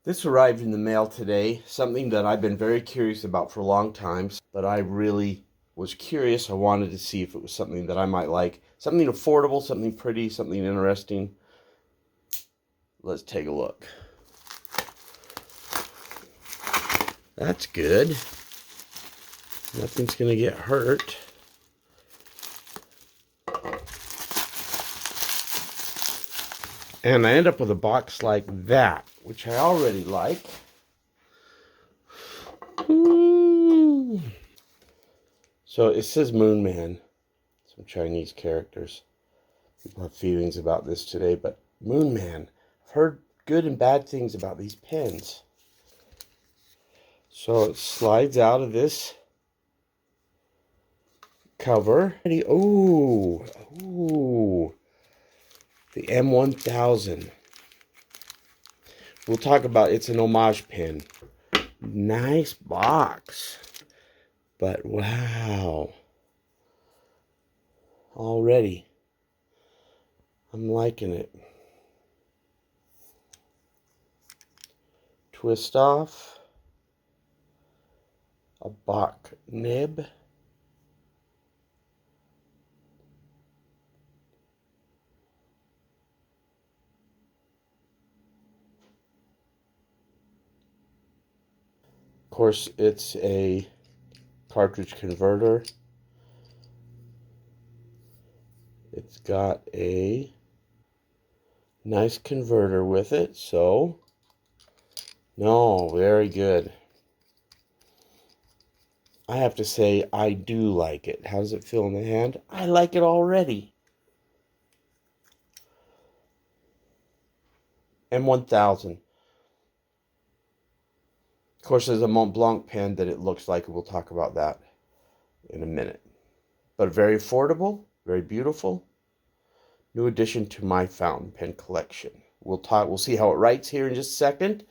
This arrived in the mail today, something that I've been very curious about for a long time, but I really was curious. I wanted to see if it was something that I might like. Something affordable, something pretty, something interesting. Let's take a look. That's good. Nothing's going to get hurt. And I end up with a box like that, which I already like. Ooh. So it says MOONMAN, some Chinese characters. People have feelings about this today, but MOONMAN. I've heard good and bad things about these pens. So it slides out of this cover. Ooh, ooh. The M1000. We'll talk about it's an homage pen. Nice box. But wow. Already. I'm liking it. Twist off. A Bach Nib. Of course, it's a cartridge converter. It's got a nice converter with it, so no, very good. I have to say, I do like it. How does it feel in the hand? I like it already. M1000. Of course, there's a Montblanc pen that it looks like. We'll talk about that in a minute. But very affordable, very beautiful. New addition to my fountain pen collection. We'll see how it writes here in just a second,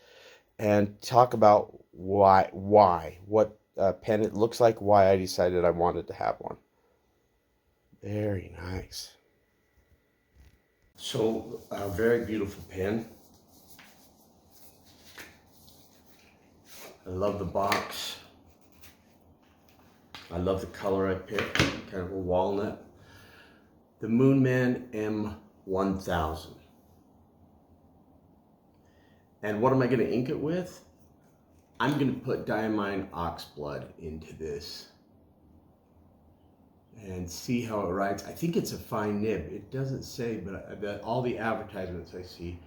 and talk about what pen it looks like, why I decided I wanted to have one. Very nice. So, a very beautiful pen. I love the box. I love the color I picked, kind of a walnut. The MOONMAN M1000. And what am I going to ink it with? I'm going to put diamine oxblood into this and see how it writes. I think it's a fine nib. It doesn't say, but all the advertisements I see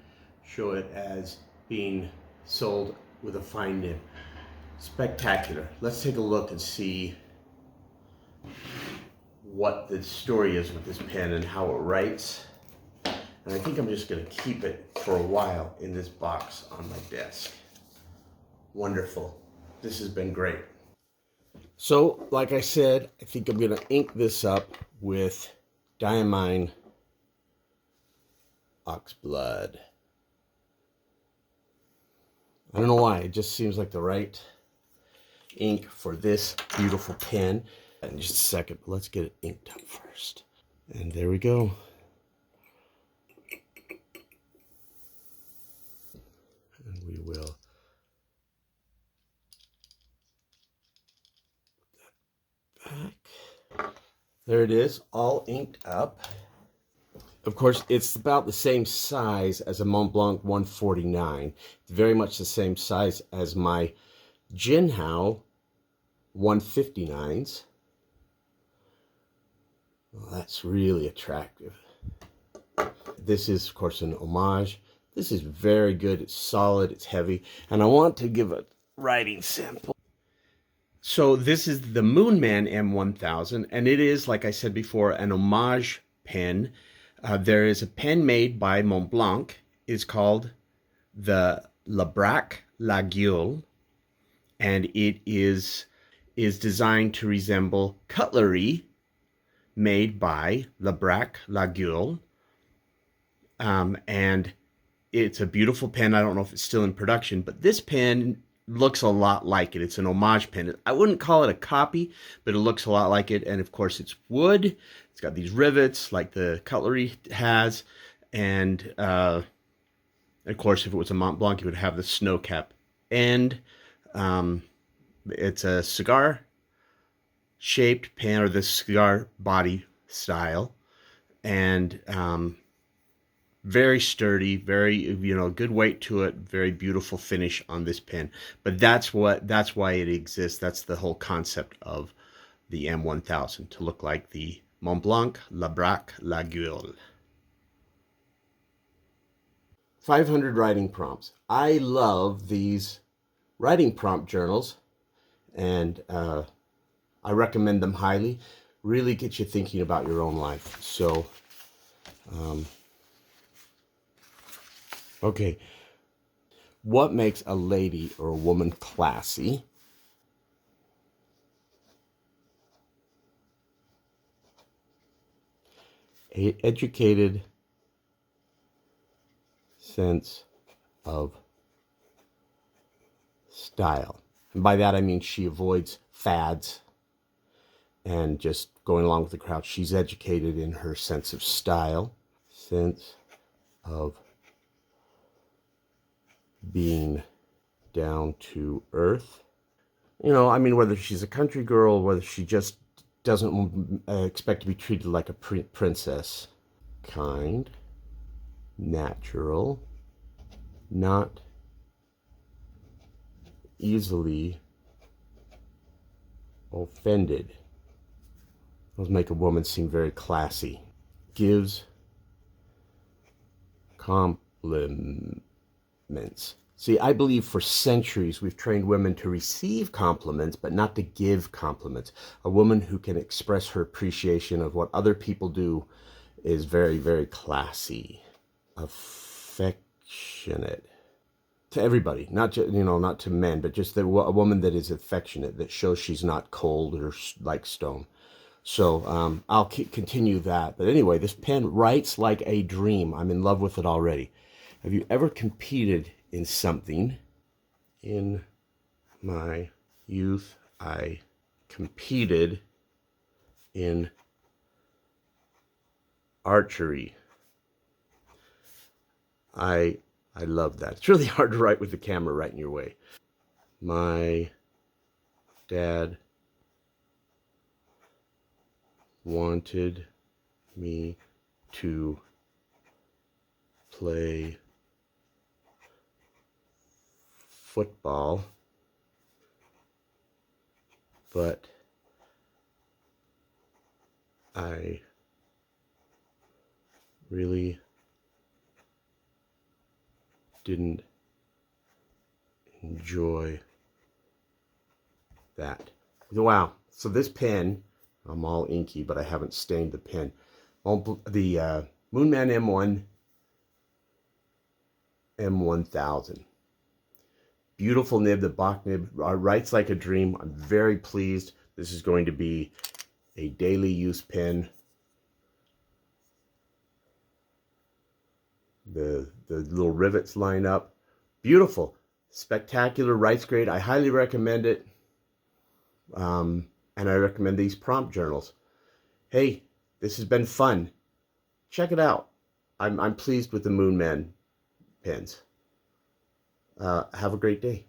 show it as being sold with a fine nib. Spectacular. Let's take a look and see what the story is with this pen and how it writes. And I think I'm just going to keep it for a while in this box on my desk. Wonderful. This has been great. So, like I said, I think I'm going to ink this up with diamine oxblood. I don't know why, it just seems like the right ink for this beautiful pen. In just a second, but let's get it inked up first. And there we go. And we will put that back. There it is, all inked up. Of course, it's about the same size as a Montblanc 149. It's very much the same size as my Jinhao 159s. Well, that's really attractive. This is, of course, an homage. This is very good. It's solid. It's heavy. And I want to give a writing sample. So this is the MOONMAN M1000, and it is, like I said before, an homage pen. There is a pen made by Montblanc. It's called the Bach Nib, and it is designed to resemble cutlery made by Bach Nib. And it's a beautiful pen. I don't know if it's still in production, but this pen looks a lot like it. It's an homage pen. I wouldn't call it a copy, but it looks a lot like it. And of course, it's wood. It's got these rivets like the cutlery has, and Of course, if it was a Montblanc, you would have the snow cap end. It's a cigar shaped pen, or the cigar body style, and very sturdy, very, good weight to it, very beautiful finish on this pen. But that's why it exists. That's the whole concept of the M1000, to look like the Montblanc La Braque La Gueule. 500 writing prompts. I love these writing prompt journals, and I recommend them highly. Really get you thinking about your own life. So, okay. What makes a lady or a woman classy? An educated sense of style. And by that I mean she avoids fads and just going along with the crowd. She's educated in her sense of style, sense of being down to earth. Whether she's a country girl, whether she just doesn't expect to be treated like a princess. Kind, natural, not easily offended. Those make a woman seem very classy. Gives compliments. See, I believe for centuries we've trained women to receive compliments, but not to give compliments. A woman who can express her appreciation of what other people do is very, very classy. Affectionate. To everybody, not to men, but just a woman that is affectionate, that shows she's not cold or like stone. So I'll continue that. But anyway, this pen writes like a dream. I'm in love with it already. Have you ever competed in something? In my youth, I competed in archery. I love that. It's really hard to write with the camera right in your way. My dad wanted me to play football, but I really didn't enjoy that. Wow. So this pen, I'm all inky, but I haven't stained the pen. The MOONMAN M1000. Beautiful nib. The Bach Nib writes like a dream. I'm very pleased. This is going to be a daily use pen. The little rivets line up. Beautiful. Spectacular. Writes great. I highly recommend it. And I recommend these prompt journals. Hey, this has been fun. Check it out. I'm pleased with the MOONMAN pens. Have a great day.